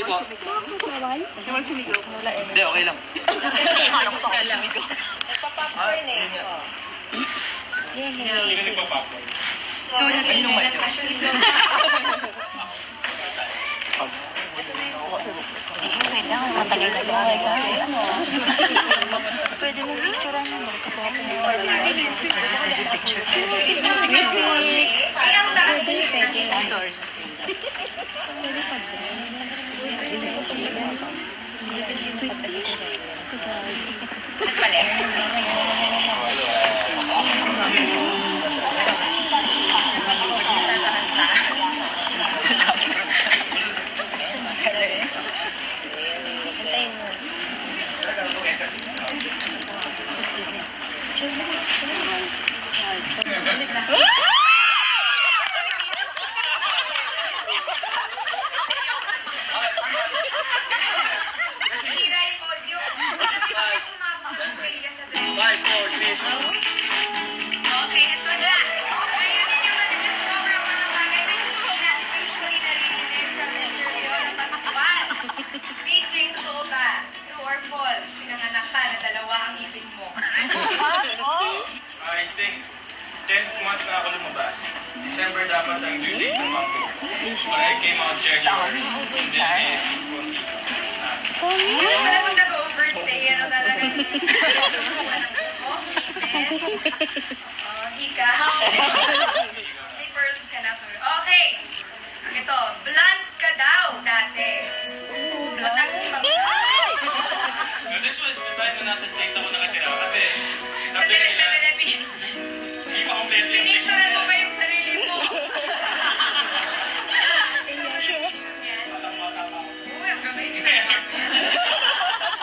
po. Hindi, okay lang. Nagpa-popcorn eh. Hindi nagpa-popcorn. Ayun yung matyo. Kailangan matagal na pwede mo picturean mo. Sorry. Okay, ito na. Ngayon ninyo na-discover ang mga bagay na hindi natin usually narinig sa Mr. Leon Pascual. PJ, totoo ba? True or false? Pinanganak ka na dalawa ang ipin mo. I think 10th month na ako lumabas. December dapat ang due date ng mom ko. But I came out January. And then Ano pala kung nag-overstay? Ano talaga? Hika. May pearls ka na. Okay. Ito, blunt ka daw dati. Blunt this was the time na nasa States ako nakatira. Kasi sa sabi nila, Philippines. hindi pa complete yung Pinicturean mo picture ba yung sarili mo? Uy, ang gabay nila.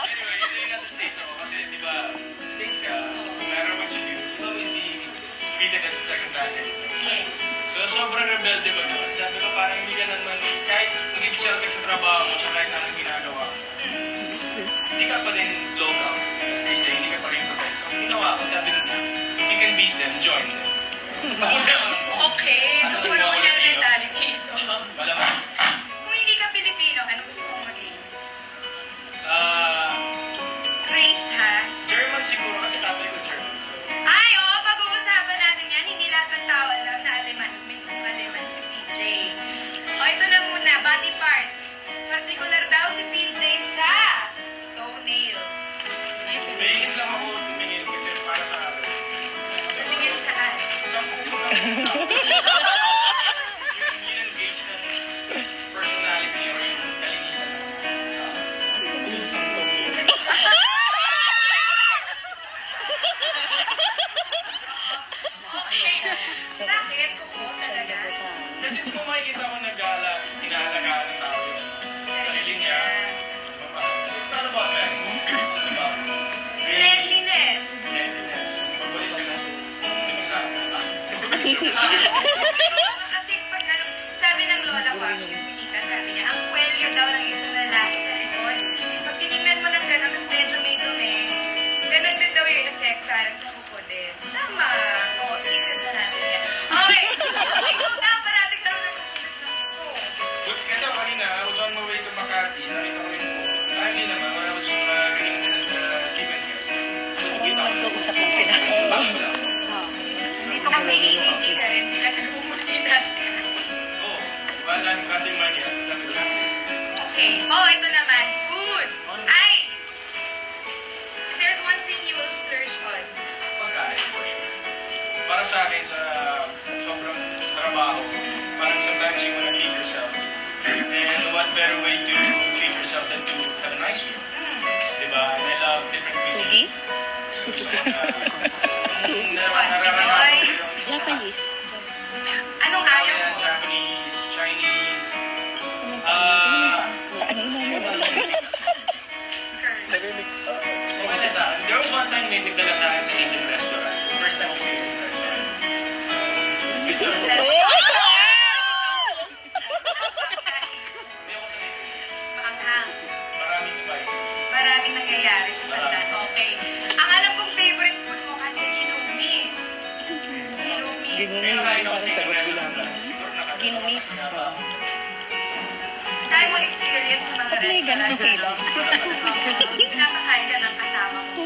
Anyway, yun yung nasa States ako. Kasi di ba, States ka, no matter what you do, you'll always be treated as a second-class citizen. So, sobrang rebelde ba doon? Sabi ko, parang hindi ka naman, kahit mag-excel ka sa trabaho mo, sa kahit anong ginagawa mo, hindi ka pa rin local. As they say, hindi ka pa rin protect. So, ginawa ko, sabi nila, if you can beat them, join them. Okay, so puro ko yung mentality ito. Malamang. Kung hindi ka Pilipino, ano gusto mong maging? Ah, Race, ha? German siguro kasi tatay ko German. Ay, oo, pag-uusapan natin yan. Hindi lahat ng tao alam na Aleman. May Aleman si PJ. O, ito na muna, body parts. Particular daw si PJ sa toenails. Tumingin lang ako, tumingin kasi para sa akin. Tingin saan? Isang puso lang. Yung engage ng personality or yung kalinisan. Okay. Bakit? Kung talaga. Kasi kung makikita ko nag-gala, inaalagaan ng tao yung sarili niya. It's not about that. It's about really Cleanliness. cleanliness. Pagwalis ka na. Hindi sa Kasi pag ano, sabi ng lola ko, actually si Tita, sabi niya, ang kwelyo daw ng isang lalaki sa likod. Pag tinignan mo ng gano'n, mas medyo may dumi, gano'n din daw yung effect parang sa kuko din. Tama. Oo, secret na natin yan. Okay. Ikaw daw, parating daw ng kuko. But ito kanina, I was on my way to Makati. Nakita ko yung book. Hindi naman, when I was reading the sequence guide. So, nakita ko yung Mag-uusap lang sila. bago lang. Dito kasi hindi ka rin, hindi lang nagmumultitas. Oo. Wala yung cutting mania. Sa dami lang. Okay. Oh, ito naman. Food. Ay! If there's one thing you will splurge on. Pagkain, for sure. Para sa akin, sa sobrang trabaho, parang sometimes you wanna treat yourself. And what better way to treat yourself than to have a nice meal? Diba? And I love different Sugi? cuisines. Pinoy. Japanese. Anong ayaw mo? Japanese, Chinese. Ano yun? Wala sa akin. There was one time may nagdala sa akin sa Indian restaurant. First time ko sa Indian restaurant. Ito. Hindi ako sanay sa Maanghang. maraming spicy. Maraming nangyayari sa bandan. Okay. Ang alam kong favorite food mo kasi ginumis. Ginumis. Pero kain ako sa Indian restaurant. Siguro Ginumis. Dahil mo experience yan sa mga May ganun restaurant. feeling. Pinapakain ka ng kasama mo.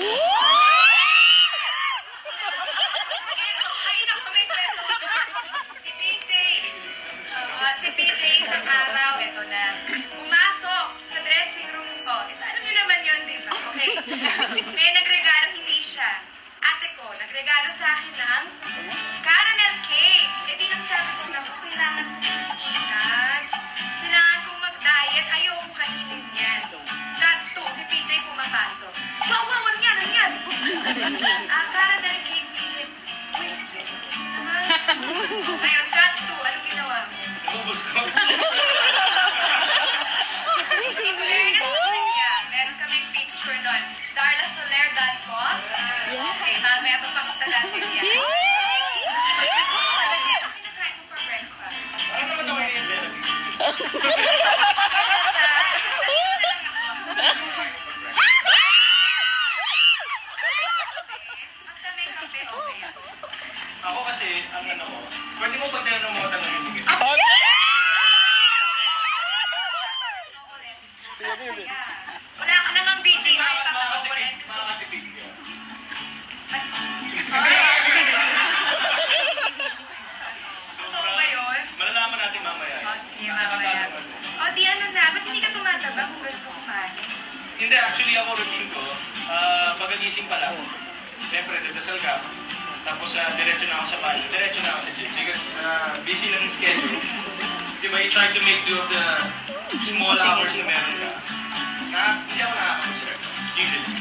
Ay, naku, may kwento. Si PJ. Oo, si PJ isang araw, ito na. Pumasok sa dressing room ko. Ito, alam niyo naman yun, di ba? Okay. May nagregalo, hindi siya. Ate ko, nagregalo sa akin ng caramel cake. Eh, di nang sabi ko, naku, kailangan kong mag-diet. Ayoko kainin yan. That too, si PJ pumapasok. Wow, wow, ano yan, ano yan? Caramel cake, Philip. Wait, naman. Ngayon, that too, ano ginawa mo? Nabubos ko. In fairness sa kanya, meron kaming picture nun. DarlaSoler.com. Okay, mamaya papakita natin yan. Ano kinakain mo for breakfast? Ano naman ako yun, Melody? Basta may kape, okay ako. Ako kasi, ang ano ko, pwede mo pag tinanong mo tanong yung tigil. Wala ka namang BT na Makakatipid ka. Totoo ba yun? Malalaman natin mamaya. O, sige, mamaya. O, di ano na, ba't hindi ka tumataba kung ganun ka kumain? Hindi, actually ako routine ko, pagagising pa lang. Siyempre, dadasal ka. Tapos diretso na ako sa banyo, diretso na ako sa gym. Because busy lang yung schedule. Di ba, you try to make do of the small hours na meron ka. Hindi ako nakakapag-serve. Usually.